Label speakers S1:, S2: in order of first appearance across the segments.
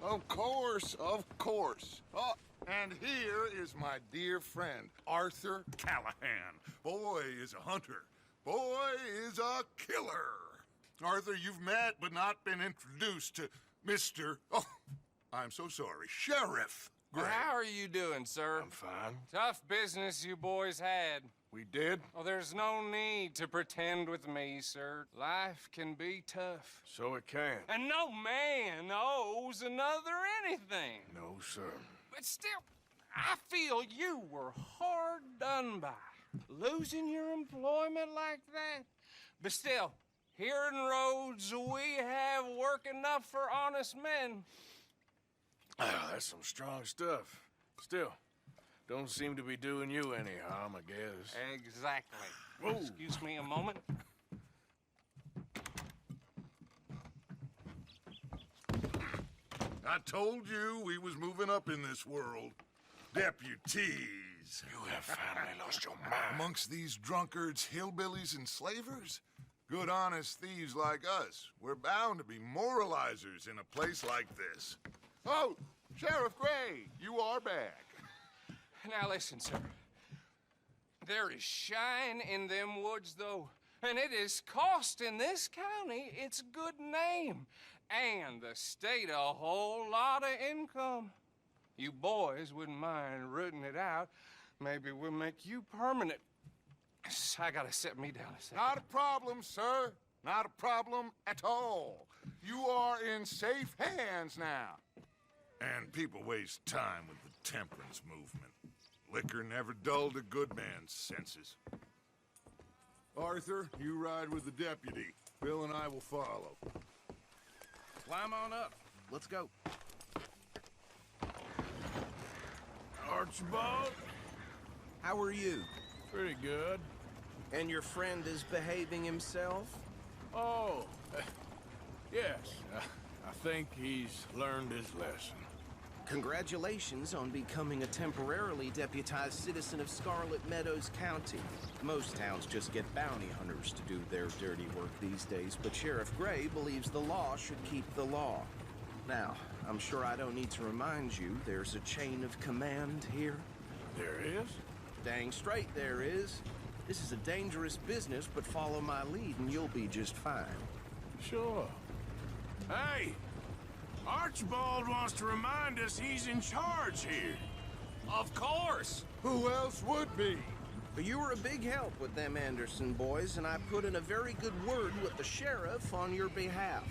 S1: Of course, of course. Oh, and here is my dear friend, Arthur Callahan. Boy is a hunter. Boy is a killer. Arthur, you've met but not been introduced to Mr. Oh, I'm so sorry, Sheriff Gray.
S2: How are you doing, sir?
S3: I'm fine.
S2: Tough business you boys had.
S1: We did?
S2: Oh, there's no need to pretend with me, sir. Life can be tough.
S3: So it can.
S2: And no man owes another anything.
S3: No, sir.
S2: But still, I feel you were hard done by. Losing your employment like that. But still, here in Rhodes, we have work enough for honest men.
S3: Ah, that's some strong stuff. Still, don't seem to be doing you any harm, I guess.
S2: Exactly.
S3: Whoa.
S2: Excuse me a moment.
S1: I told you we was moving up in this world. Deputies.
S3: You have finally lost your mind.
S1: Amongst these drunkards, hillbillies, and slavers? Good honest thieves like us. We're bound to be moralizers in a place like this. Oh, Sheriff Gray, you are back.
S2: Now listen, sir. There is shine in them woods, though. And it is costing this county its good name. And the state a whole lot of income. You boys wouldn't mind rooting it out. Maybe we'll make you permanent. I gotta set me down a second.
S1: Not a problem, sir. Not a problem at all. You are in safe hands now. And people waste time with the temperance movement. Liquor never dulled a good man's senses. Arthur, you ride with the deputy. Bill and I will follow.
S4: Climb on up. Let's go.
S3: Archibald?
S4: How are you?
S3: Pretty good.
S4: And your friend is behaving himself?
S3: Oh, yes. I think he's learned his lesson.
S4: Congratulations on becoming a temporarily deputized citizen of Scarlet Meadows County. Most towns just get bounty hunters to do their dirty work these days, but Sheriff Gray believes the law should keep the law. Now, I'm sure I don't need to remind you there's a chain of command here.
S3: There is?
S4: Dang straight there is. This is a dangerous business, but follow my lead and you'll be just fine.
S3: Sure. Hey! Archibald wants to remind us he's in charge here.
S2: Of course!
S1: Who else would be?
S4: But you were a big help with them Anderson boys, and I put in a very good word with the sheriff on your behalf.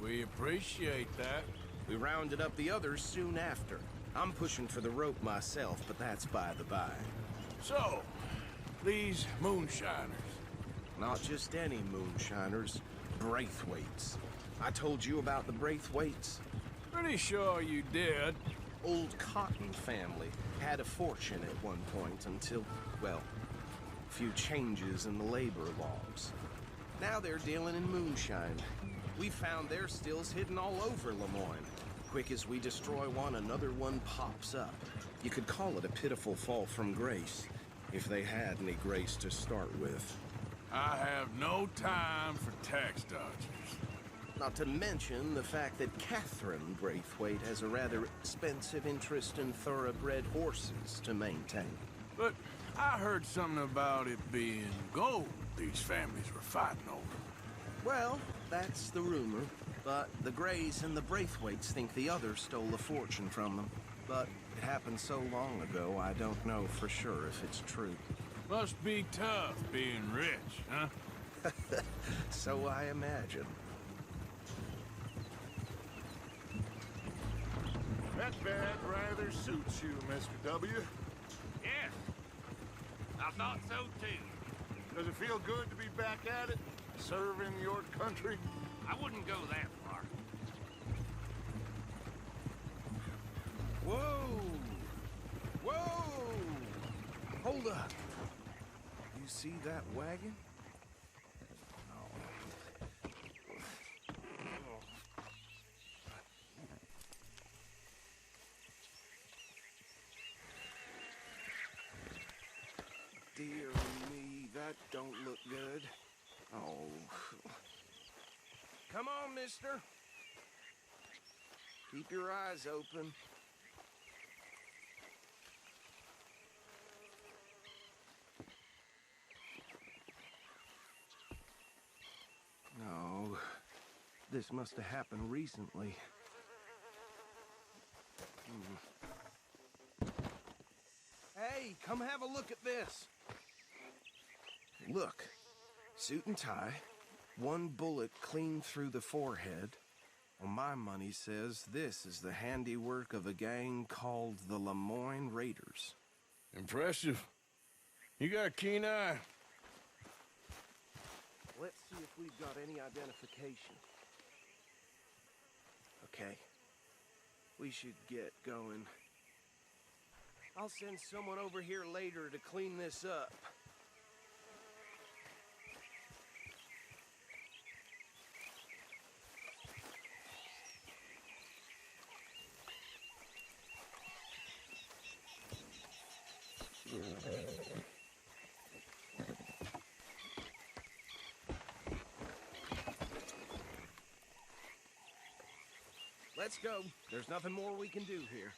S3: We appreciate that.
S4: We rounded up the others soon after. I'm pushing for the rope myself, but that's by the by.
S3: So, these moonshiners.
S4: Not just any moonshiners, Braithwaites. I told you about the Braithwaites?
S3: Pretty sure you did.
S4: Old Cotton family had a fortune at one point until, well, a few changes in the labor laws. Now they're dealing in moonshine. We found their stills hidden all over Lemoyne. Quick as we destroy one, another one pops up. You could call it a pitiful fall from grace, if they had any grace to start with.
S3: I have no time for tax dodgers.
S4: Not to mention the fact that Catherine Braithwaite has a rather expensive interest in thoroughbred horses to maintain.
S3: But I heard something about it being gold these families were fighting over.
S4: Well, that's the rumor. But the Grays and the Braithwaites think the other stole a fortune from them. But it happened so long ago, I don't know for sure if it's true.
S3: Must be tough being rich, huh?
S4: So I imagine.
S1: That bag rather suits you, Mr. W.
S2: Yes. I thought so, too.
S1: Does it feel good to be back at it? Serving your country?
S2: I wouldn't go that far.
S4: Whoa! Whoa! Hold up. You see that wagon? Dear me, that don't look good. Oh. Come on, mister. Keep your eyes open. No, this must have happened recently. Hey, come have a look at this. Look, suit and tie, one bullet clean through the forehead. Well, my money says this is the handiwork of a gang called the Lemoyne Raiders.
S3: Impressive. You got a keen eye.
S4: Let's see if we've got any identification. Okay. We should get going. I'll send someone over here later to clean this up. Let's go. There's nothing more we can do here.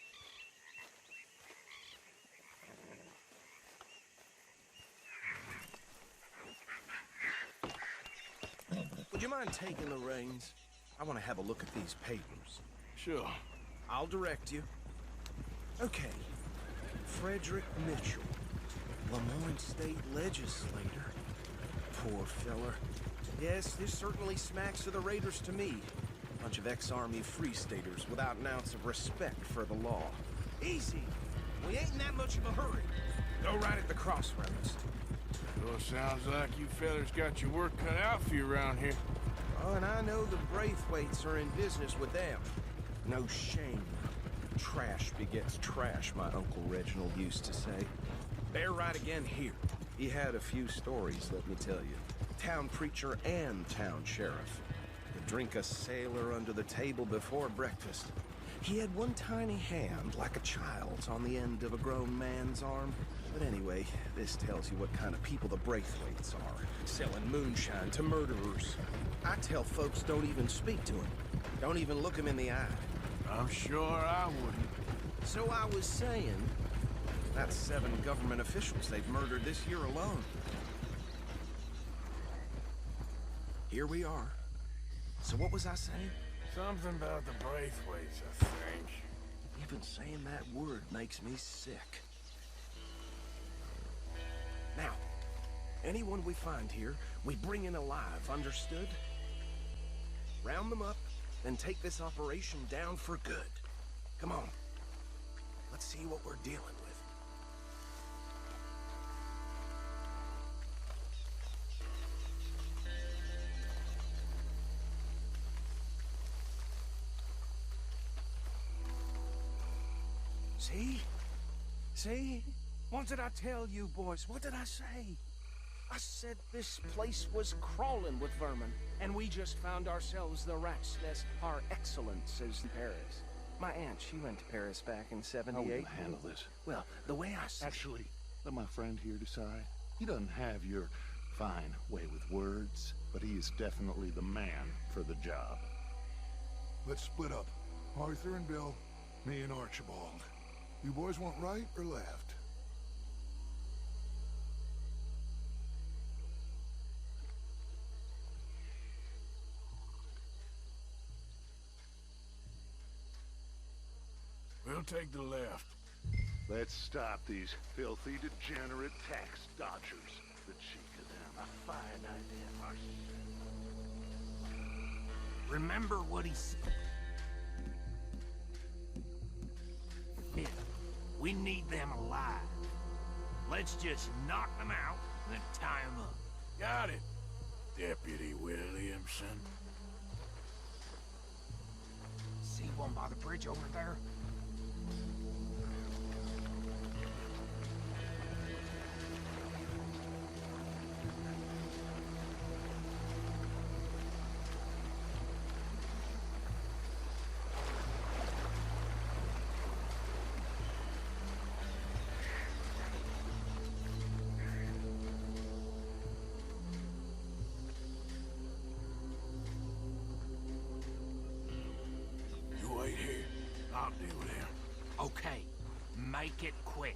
S4: Would you mind taking the reins? I want to have a look at these papers.
S3: Sure.
S4: I'll direct you. Okay. Frederick Mitchell, Lemoyne State Legislator. Poor feller. Yes, this certainly smacks of the Raiders to me. Bunch of ex-Army Free Staters without an ounce of respect for the law. Easy. We ain't in that much of a hurry. Go right at the crossroads.
S3: Sure sounds like you fellers got your work cut out for you around here.
S4: Oh, and I know the Braithwaites are in business with them. No shame. Trash begets trash, my Uncle Reginald used to say. They're right again here. He had a few stories, let me tell you. Town preacher and town sheriff. Could drink a sailor under the table before breakfast. He had one tiny hand, like a child's, on the end of a grown man's arm. But anyway, this tells you what kind of people the Braithwaites are. Selling moonshine to murderers. I tell folks don't even speak to him. Don't even look him in the eye.
S3: I'm sure I wouldn't.
S4: So I was saying, that's 7 government officials they've murdered this year alone. Here we are. So what was I saying?
S3: Something about the Braithwaites, I think.
S4: Even saying that word makes me sick. Now, anyone we find here, we bring in alive, understood? Round them up, then take this operation down for good. Come on. Let's see what we're dealing with. See? See? What did I tell you, boys? What did I say? I said this place was crawling with vermin, and we just found ourselves the rat's nest par excellence, as in Paris. My aunt, she went to Paris back in '78.
S5: How are we gonna handle this?
S4: Well, the way I said...
S5: Actually, let my friend here decide. He doesn't have your fine way with words, but he is definitely the man for the job.
S1: Let's split up. Arthur and Bill, me and Archibald. You boys want right or left?
S3: We'll take the left.
S5: Let's stop these filthy, degenerate tax dodgers. The cheek of them. A fine idea.
S6: Remember what he said. Yeah, we need them alive. Let's just knock them out, then tie them up.
S3: Got it, Deputy Williamson.
S6: See one by the bridge over there?
S3: You wait here. I'll deal with him.
S6: Okay, make it quick.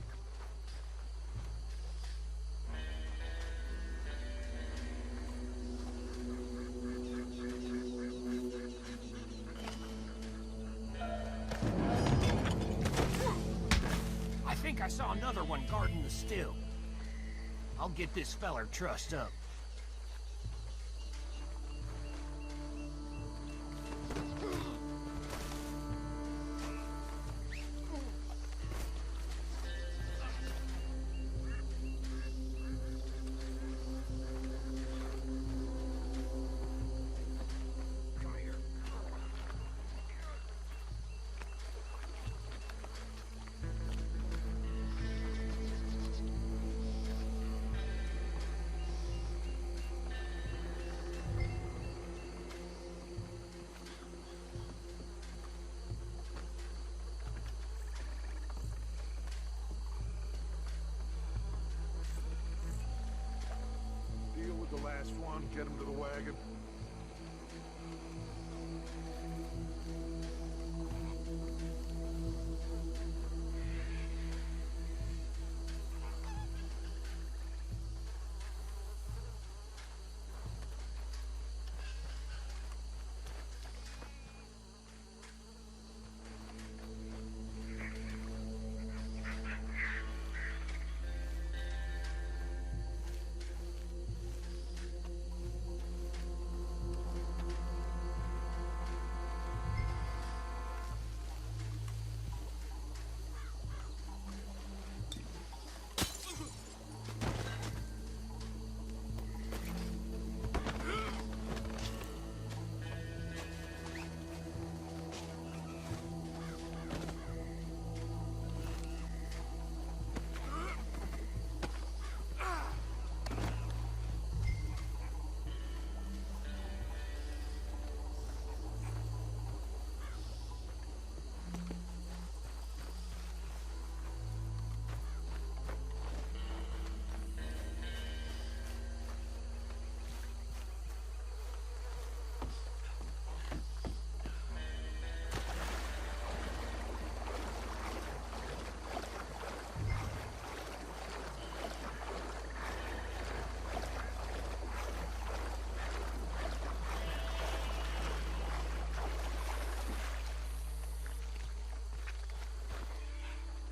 S6: I think I saw another one guarding the still. I'll get this feller trussed up.
S5: Deal with the last one, get him to the wagon.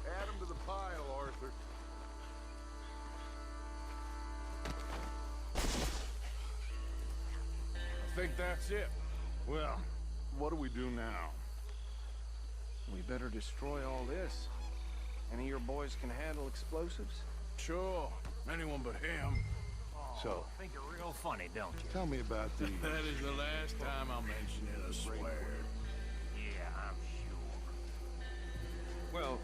S5: Add him to the pile, Arthur.
S3: I think that's it.
S5: Well, what do we do now?
S4: We better destroy all this. Any of your boys can handle explosives?
S3: Sure, anyone but him.
S5: So,
S6: Think you're real funny, don't you?
S5: tell me about these.
S3: That is the last time I'll mention it, I swear.
S6: Yeah, I'm sure.
S4: Well,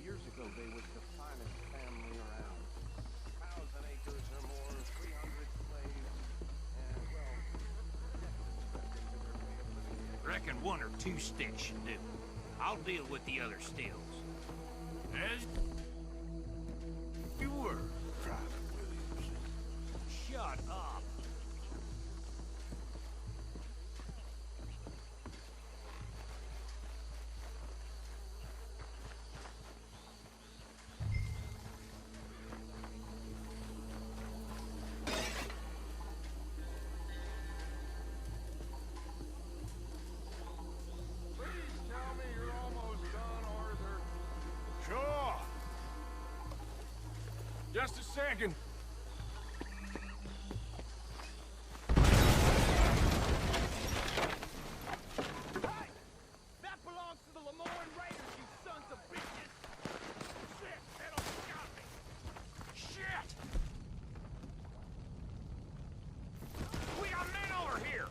S4: years ago they was the finest family around. 1,000 acres or more, 300 slaves, and, well,
S6: Reckon one or two sticks should do. I'll deal with the other stills.
S3: As you were, Private Williams.
S6: Shut up.
S5: Please tell me you're almost done, Arthur.
S3: Sure. Just a second.
S6: That belongs to the Lemoyne Raiders, you sons of bitches! Shit, that'll stop me! Shit! We got men over here!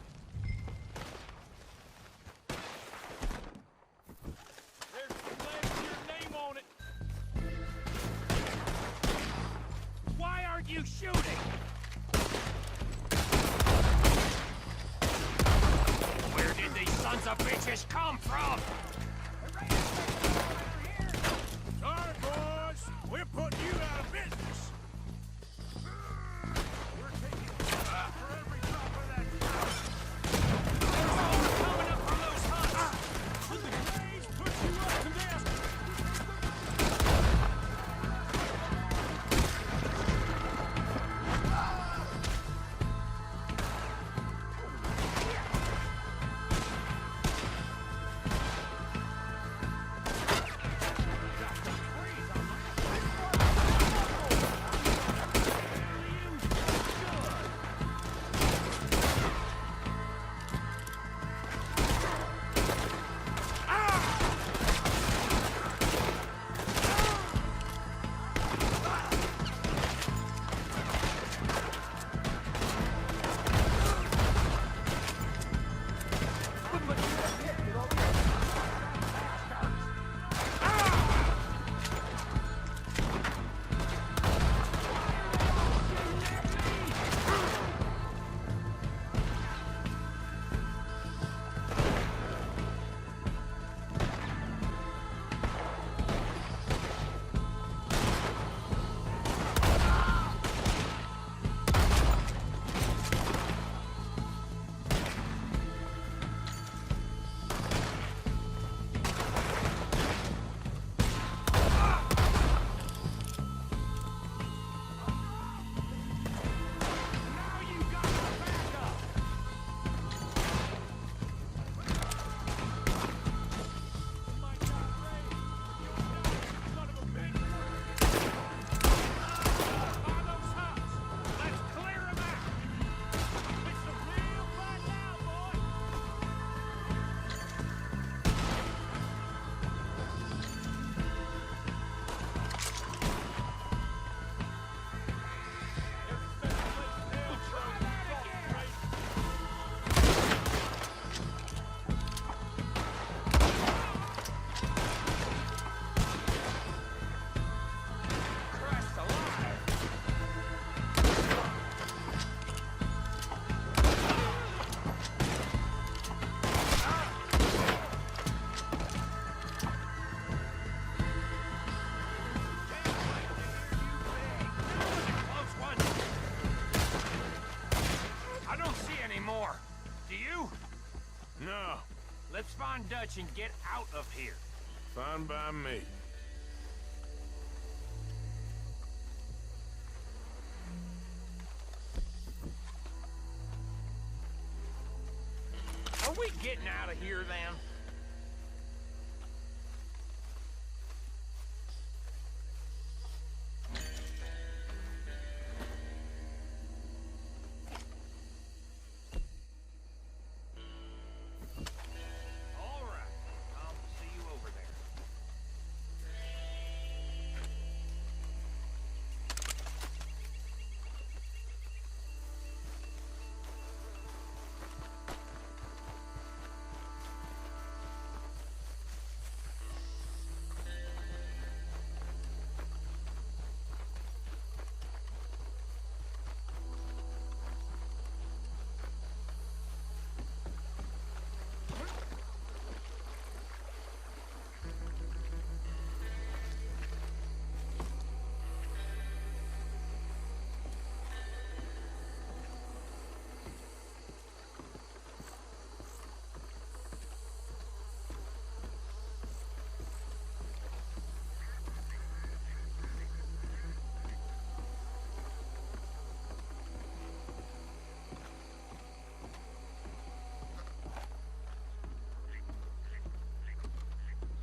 S6: There's some legs with your name on it! Why aren't you shooting? Where did these sons of bitches come from?
S3: Sorry, boys. We're putting you out of business. We're taking for every drop of that stuff.
S6: Coming up from those find Dutch and get out of here.
S3: Fine by me.
S6: Are we getting out of here, then? All right. I'll see you over there.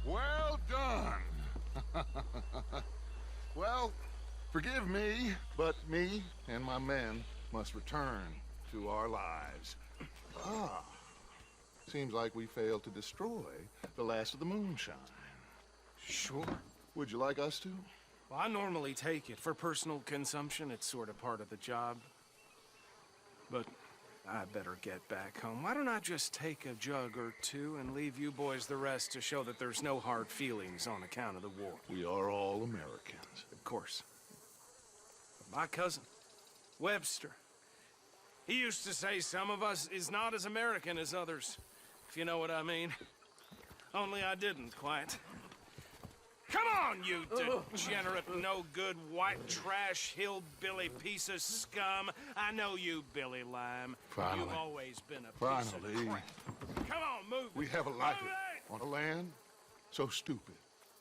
S1: Well done. Well, forgive me, but me and my men must return to our lives. Ah, seems like we failed to destroy the last of the moonshine.
S4: Sure.
S1: Would you like us to?
S4: Well, I normally take it. For personal consumption, it's sort of part of the job. But I better get back home. Why don't I just take a jug or two and leave you boys the rest to show that there's no hard feelings on account of the war?
S1: We are all Americans.
S4: Of course. But my cousin, Webster, he used to say some of us is not as American as others, if you know what I mean. Only I didn't quite. Come on, you degenerate, no-good, white trash, hillbilly piece of scum. I know you, Billy Lime.
S1: Finally.
S4: You've always been a piece of
S1: Finally.
S4: crap. Come on, move it.
S1: We have a life
S4: Move it!
S1: on a land so stupid,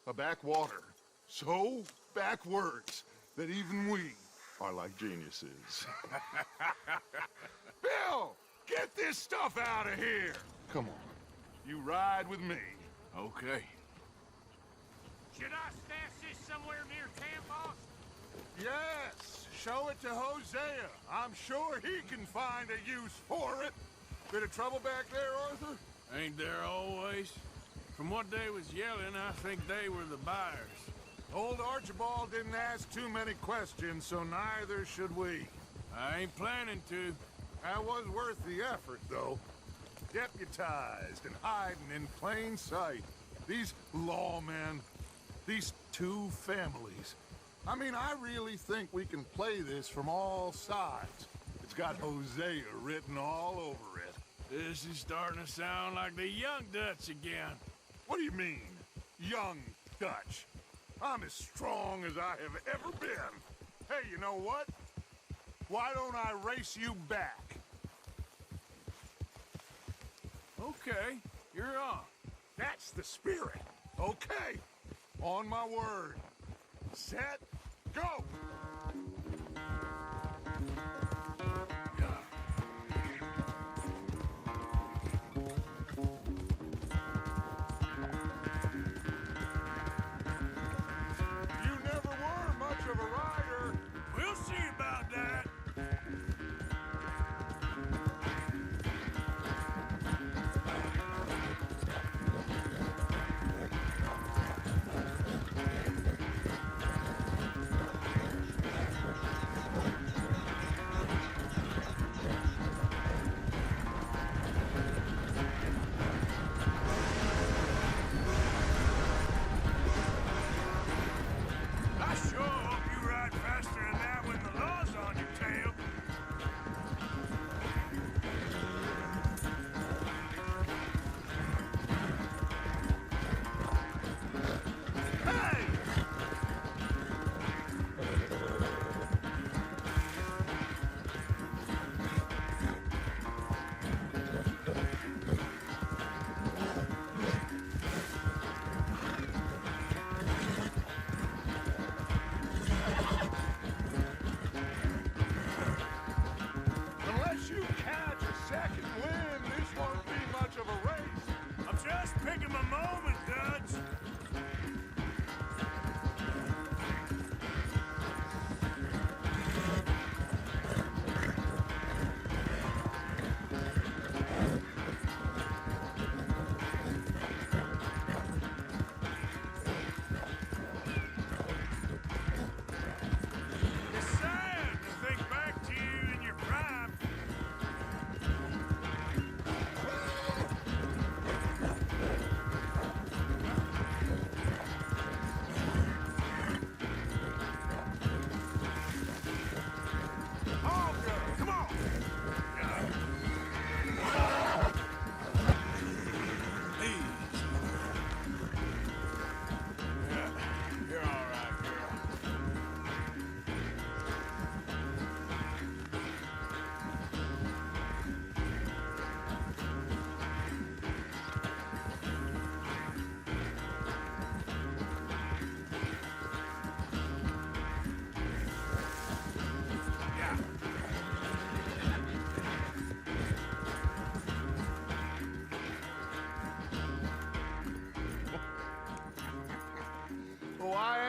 S1: a backwater so backwards that even we are like geniuses. Bill, get this stuff out of here. Come on, you ride with me.
S3: Okay.
S6: Should I stash this somewhere near camp, boss?
S1: Yes, show it to Hosea. I'm sure he can find a use for it. Bit of trouble back there, Arthur?
S3: Ain't there always? From what they was yelling, I think they were the buyers.
S1: Old Archibald didn't ask too many questions, so neither should we.
S3: I ain't planning to.
S1: That was worth the effort, though. Deputized and hiding in plain sight. These lawmen, these two families. I mean, I really think we can play this from all sides. It's got Hosea written all over it.
S3: This is starting to sound like the young Dutch again.
S1: What do you mean, young Dutch? I'm as strong as I have ever been. Hey, you know what? Why don't I race you back?
S3: Okay, you're on.
S1: That's the spirit. Okay, on my word. Set, go! You never were much of a rider.
S3: We'll see about that.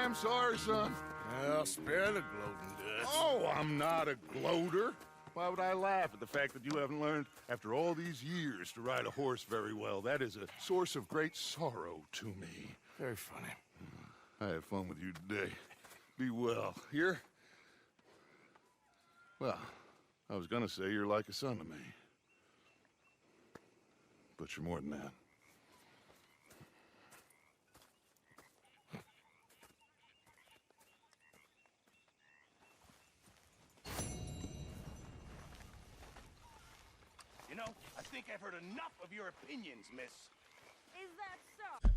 S1: I'm sorry, son.
S3: Well, spare the gloating, Dutch.
S1: Oh, I'm not a gloater. Why would I laugh at the fact that you haven't learned, after all these years, to ride a horse very well? That is a source of great sorrow to me.
S3: Very funny.
S1: I had fun with you today. Be well. Here? Well, I was gonna say you're like a son to me. But you're more than that.
S6: You know, I think I've heard enough of your opinions, miss.
S7: Is that so?